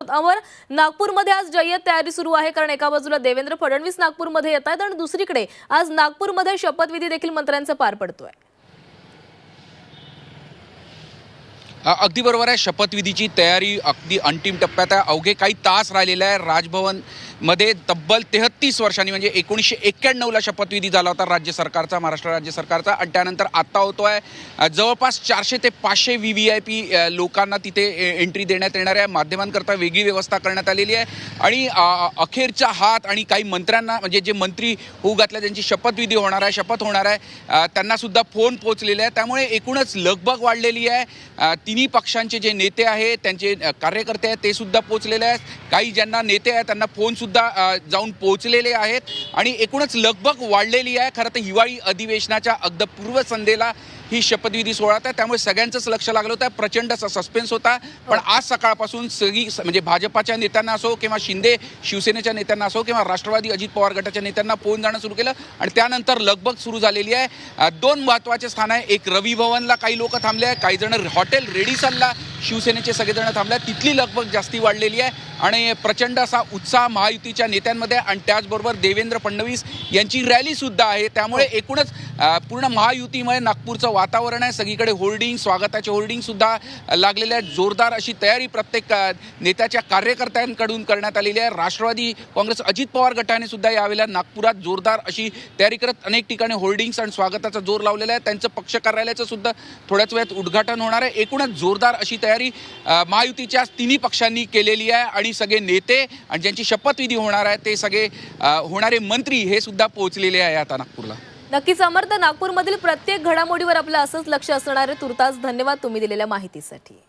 अमर, नागपूरमध्ये आज जय्यत तयारी सुरू आहे, कारण एका बाजूला देवेंद्र फडणवीस नागपूरमध्ये येत आहेत आणि दुसरीकडे आज नागपूरमध्ये शपथविधी देखील मंत्र्यांचा पार पडतोय। अगदी बरोबर आहे। शपथविधीची तयारी अगदी अंतिम टप्प्यात आहे। अवघे काही तास राहिलेले आहे। राजभवन मध्ये तब्बल 33 वर्षांनी म्हणजे 1991ला शपथविधी झाला होता राज्य सरकारचा, महाराष्ट्र राज्य सरकारचा, आणि त्यानंतर आता होतोय। जवळपास 400 ते 500 VVIP लोकांना तिथे एंट्री देण्यात येणार आहे। माध्यमांकरता वेगळी व्यवस्था करण्यात आलेली आहे आणि अखेरचा हात आणि काही मंत्र्यांना, म्हणजे जे मंत्री होऊ घातले त्यांची शपथविधी होणार आहे, शपथ होणार आहे, त्यांना सुद्धा फोन पोहोचलेले आहे। त्यामुळे एकूणच लगबग वाढलेली आहे। तिन्ही पक्षांचे जे नेते आहेत, त्यांचे कार्यकर्ते आहेत, ते सुद्धा पोहोचलेले आहेत। काही ज्यांना नेते आहेत त्यांना फोन सुद्धा जाऊन पोहोचलेले आहेत आणि एकूणच लगबग वाढलेली आहे। खरं तर हिवाळी अधिवेशनाच्या अगदी पूर्वसंध्येला ही शपथविधी सोहळा आहे, त्यामुळे सगळ्यांचंच लक्ष लागलं होतं। प्रचंड सस्पेन्स होता, पण आज सकाळपासून सगळी म्हणजे भाजपाच्या नेत्यांना असो किंवा शिंदे शिवसेनेच्या नेत्यांना असो किंवा राष्ट्रवादी अजित पवार गटाच्या नेत्यांना फोन जाणं सुरू केलं आणि त्यानंतर लगबग सुरू झालेली आहे। दोन महत्त्वाचे स्थान आहे, एक रवी भवनला काही लोक थांबले आहे, काही जण हॉटेल रेडिसनला शिवसेनेचे सगळेजण थांबले आहेत। तिथली लगबग जास्ती वाढलेली आहे आणि प्रचंड असा उत्साह महायुतीच्या नेत्यांमध्ये आणि त्याचबरोबर देवेंद्र फडणवीस यांची रॅली सुद्धा आहे। त्यामुळे एकूणच पूर्ण महायुतीमध्ये नागपूरचं वातावरण आहे। सगळीकडे होर्डिंग, स्वागताचे होर्डिंग सुद्धा लागलेले आहेत। जोरदार अशी तयारी प्रत्येक नेत्याच्या कार्यकर्त्यांकडून करण्यात आलेली आहे। राष्ट्रवादी काँग्रेस अजित पवार गटाने सुद्धा यावेळेला नागपुरात जोरदार अशी तयारी करत अनेक ठिकाणी होर्डिंग्स आणि स्वागताचा जोर लावलेला आहे। त्यांचं पक्ष कार्यालयाचं सुद्धा थोड्याच वेळात उद्घाटन होणार आहे। एकूणच जोरदार अशी तयारी महायुतीच्या तिन्ही पक्षांनी केलेली आहे आणि सगळे नेते आणि ज्यांची शपथविधी होणार आहे ते सगळे होणारे मंत्री हे सुद्धा पोहोचलेले आहे आता नागपूरला। नक्कीच अमर, तर नागपूरमधील प्रत्येक घडामोडीवर आपलं असंच लक्ष असणार आहे। तुर्तास धन्यवाद तुम्ही दिलेल्या माहितीसाठी।